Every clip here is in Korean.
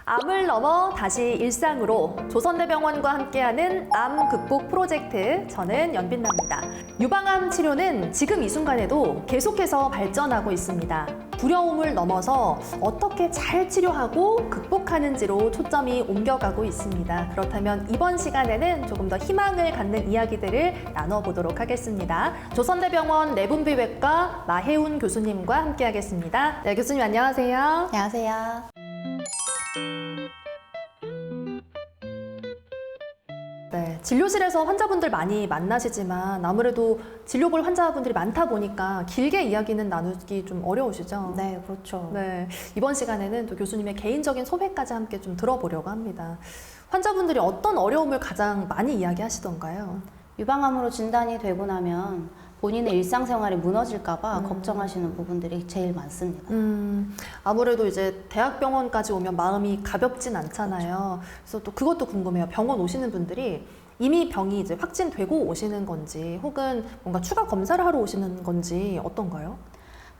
암을 넘어 다시 일상으로 조선대병원과 함께하는 암 극복 프로젝트, 저는 연빛나입니다. 유방암 치료는 지금 이 순간에도 계속해서 발전하고 있습니다. 두려움을 넘어서 어떻게 잘 치료하고 극복하는지로 초점이 옮겨가고 있습니다. 그렇다면 이번 시간에는 조금 더 희망을 갖는 이야기들을 나눠보도록 하겠습니다. 조선대병원 내분비외과 마혜운 교수님과 함께하겠습니다. 네, 교수님 안녕하세요. 안녕하세요. 네, 진료실에서 환자분들 많이 만나시지만 아무래도 진료 볼 환자분들이 많다 보니까 길게 이야기는 나누기 좀 어려우시죠? 네, 그렇죠. 네, 이번 시간에는 또 교수님의 개인적인 소회까지 함께 좀 들어보려고 합니다. 환자분들이 어떤 어려움을 가장 많이 이야기하시던가요? 유방암으로 진단이 되고 나면 본인의 일상생활이 무너질까봐 걱정하시는 부분들이 제일 많습니다. 아무래도 이제 대학병원까지 오면 마음이 가볍진 않잖아요. 그래서 또 그것도 궁금해요. 병원 오시는 분들이 이미 병이 이제 확진되고 오시는 건지 혹은 뭔가 추가 검사를 하러 오시는 건지 어떤가요?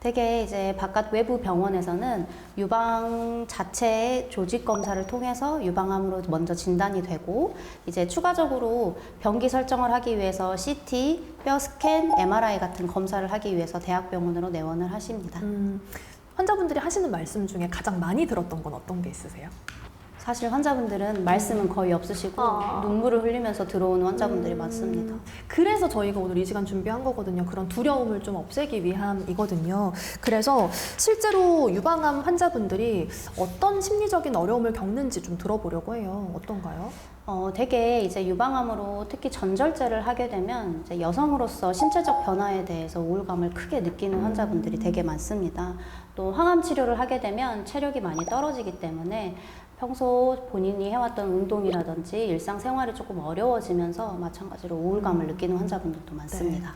되게 이제 바깥 외부 병원에서는 유방 자체의 조직 검사를 통해서 유방암으로 먼저 진단이 되고 이제 추가적으로 병기 설정을 하기 위해서 CT, 뼈 스캔, MRI 같은 검사를 하기 위해서 대학병원으로 내원을 하십니다. 환자분들이 하시는 말씀 중에 가장 많이 들었던 건 어떤 게 있으세요? 사실 환자분들은 말씀은 거의 없으시고 눈물을 흘리면서 들어오는 환자분들이 많습니다. 그래서 저희가 오늘 이 시간 준비한 거거든요. 그런 두려움을 좀 없애기 위함이거든요. 그래서 실제로 유방암 환자분들이 어떤 심리적인 어려움을 겪는지 좀 들어보려고 해요. 어떤가요? 되게 이제 유방암으로 특히 전절제를 하게 되면 이제 여성으로서 신체적 변화에 대해서 우울감을 크게 느끼는 환자분들이 되게 많습니다. 또 항암 치료를 하게 되면 체력이 많이 떨어지기 때문에 평소 본인이 해왔던 운동이라든지 일상생활이 조금 어려워지면서 마찬가지로 우울감을 느끼는 환자분들도 많습니다. 네.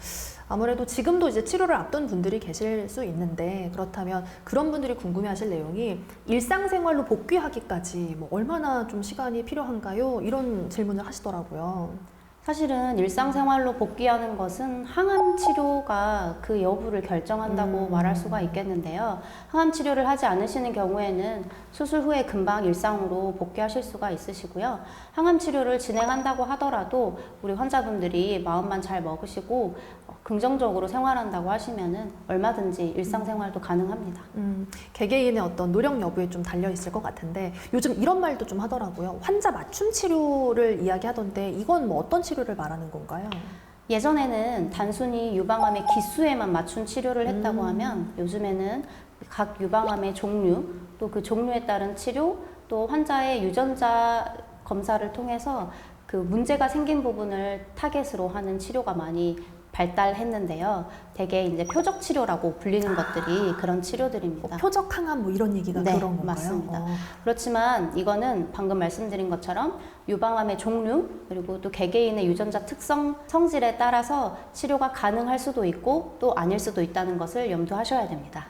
아무래도 지금도 이제 치료를 앞둔 분들이 계실 수 있는데 그렇다면 그런 분들이 궁금해하실 내용이 일상생활로 복귀하기까지 뭐 얼마나 좀 시간이 필요한가요? 이런 질문을 하시더라고요. 사실은 일상생활로 복귀하는 것은 항암 치료가 그 여부를 결정한다고 말할 수가 있겠는데요. 항암 치료를 하지 않으시는 경우에는 수술 후에 금방 일상으로 복귀하실 수가 있으시고요. 항암 치료를 진행한다고 하더라도 우리 환자분들이 마음만 잘 먹으시고 긍정적으로 생활한다고 하시면은 얼마든지 일상생활도 가능합니다. 개개인의 어떤 노력 여부에 좀 달려 있을 것 같은데 요즘 이런 말도 좀 하더라고요. 환자 맞춤 치료를 이야기하던데 이건 뭐 어떤 치료를 말하는 건가요? 예전에는 단순히 유방암의 기수에만 맞춘 치료를 했다고 하면 요즘에는 각 유방암의 종류, 또 그 종류에 따른 치료, 또 환자의 유전자 검사를 통해서 그 문제가 생긴 부분을 타겟으로 하는 치료가 많이 발달했는데요. 되게 이제 표적 치료라고 불리는 것들이 그런 치료들입니다. 뭐 표적 항암 뭐 이런 얘기가 네, 그런 건가요? 맞습니다. 그렇지만 이거는 방금 말씀드린 것처럼 유방암의 종류 그리고 또 개개인의 유전자 특성, 성질에 따라서 치료가 가능할 수도 있고 또 아닐 수도 있다는 것을 염두하셔야 됩니다.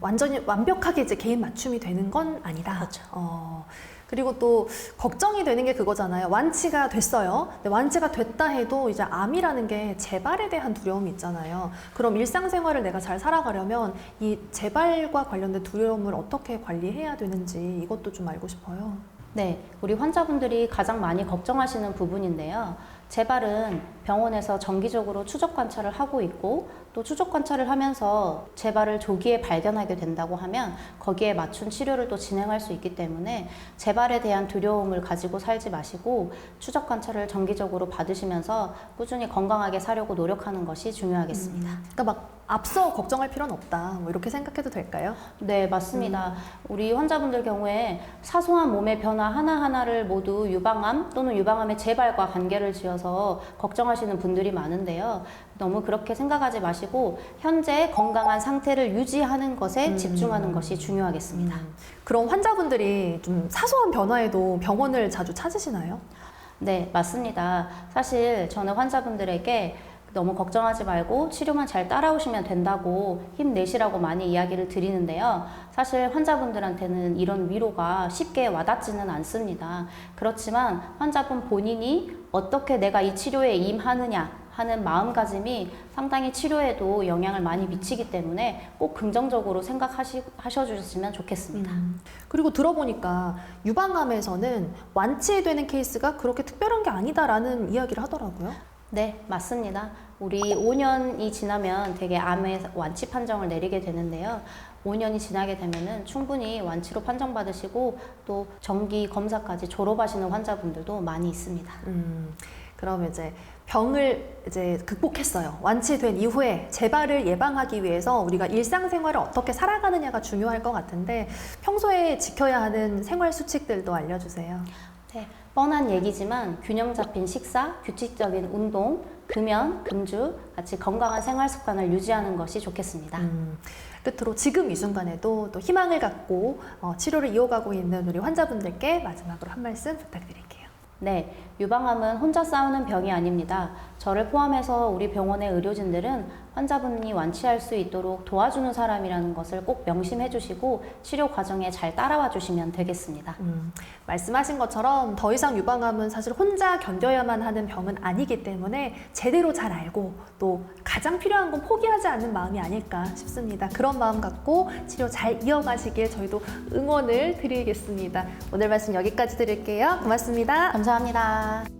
완전히 완벽하게 이제 개인 맞춤이 되는 건 아니다. 그렇죠. 그리고 또 걱정이 되는 게 그거잖아요. 완치가 됐어요. 근데 완치가 됐다 해도 이제 암이라는 게 재발에 대한 두려움이 있잖아요. 그럼 일상생활을 내가 잘 살아가려면 이 재발과 관련된 두려움을 어떻게 관리해야 되는지 이것도 좀 알고 싶어요. 네, 우리 환자분들이 가장 많이 걱정하시는 부분인데요. 재발은 병원에서 정기적으로 추적 관찰을 하고 있고 또 추적 관찰을 하면서 재발을 조기에 발견하게 된다고 하면 거기에 맞춘 치료를 또 진행할 수 있기 때문에 재발에 대한 두려움을 가지고 살지 마시고 추적 관찰을 정기적으로 받으시면서 꾸준히 건강하게 사려고 노력하는 것이 중요하겠습니다. 그러니까 막 앞서 걱정할 필요는 없다. 뭐 이렇게 생각해도 될까요? 네, 맞습니다. 우리 환자분들 경우에 사소한 몸의 변화 하나하나를 모두 유방암 또는 유방암의 재발과 관계를 지어서 걱정하시는 분들이 많은데요. 너무 그렇게 생각하지 마시고 현재 건강한 상태를 유지하는 것에 집중하는 것이 중요하겠습니다. 그럼 환자분들이 좀 사소한 변화에도 병원을 자주 찾으시나요? 네, 맞습니다. 사실 저는 환자분들에게 너무 걱정하지 말고 치료만 잘 따라오시면 된다고 힘내시라고 많이 이야기를 드리는데요. 사실 환자분들한테는 이런 위로가 쉽게 와닿지는 않습니다. 그렇지만 환자분 본인이 어떻게 내가 이 치료에 임하느냐 하는 마음가짐이 상당히 치료에도 영향을 많이 미치기 때문에 꼭 긍정적으로 생각하셔주셨으면 좋겠습니다. 그리고 들어보니까 유방암에서는 완치되는 케이스가 그렇게 특별한 게 아니다라는 이야기를 하더라고요. 네, 맞습니다. 우리 5년이 지나면 되게 암의 완치 판정을 내리게 되는데요. 5년이 지나게 되면은 충분히 완치로 판정받으시고 또 정기 검사까지 졸업하시는 환자분들도 많이 있습니다. 그러면 이제 병을 이제 극복했어요. 완치된 이후에 재발을 예방하기 위해서 우리가 일상생활을 어떻게 살아가느냐가 중요할 것 같은데 평소에 지켜야 하는 생활 수칙들도 알려주세요. 네, 뻔한 얘기지만 균형 잡힌 식사, 규칙적인 운동, 금연, 금주 같이 건강한 생활 습관을 유지하는 것이 좋겠습니다. 끝으로 지금 이 순간에도 또 희망을 갖고 치료를 이어가고 있는 우리 환자분들께 마지막으로 한 말씀 부탁드릴게요. 네, 유방암은 혼자 싸우는 병이 아닙니다. 저를 포함해서 우리 병원의 의료진들은 환자분이 완치할 수 있도록 도와주는 사람이라는 것을 꼭 명심해 주시고 치료 과정에 잘 따라와 주시면 되겠습니다. 말씀하신 것처럼 더 이상 유방암은 사실 혼자 견뎌야만 하는 병은 아니기 때문에 제대로 잘 알고 또 가장 필요한 건 포기하지 않는 마음이 아닐까 싶습니다. 그런 마음 갖고 치료 잘 이어가시길 저희도 응원을 드리겠습니다. 오늘 말씀 여기까지 드릴게요. 고맙습니다. 감사합니다.